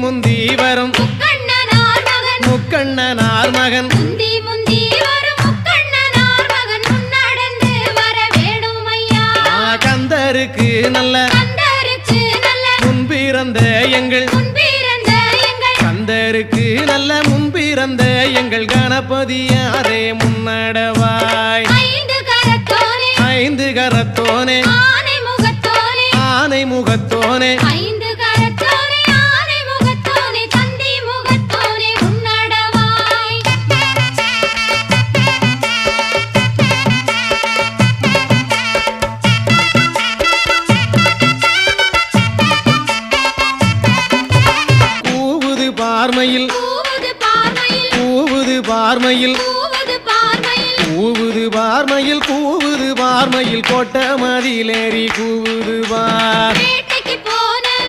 முந்தி வரும் முக்கண்ணனார் மகன் கந்தருக்கு நல்ல முன்பிறந்த எங்கள் கந்தருக்கு நல்ல முன்பிறந்த எங்கள் கணபதியாரே முன்னடவாய் ஐந்து கரத்தோனே ஆனை முகத்தோனே பார்மையில் கூவுது பார்மையில் கோட்ட மதிலேறி கூவுது பார்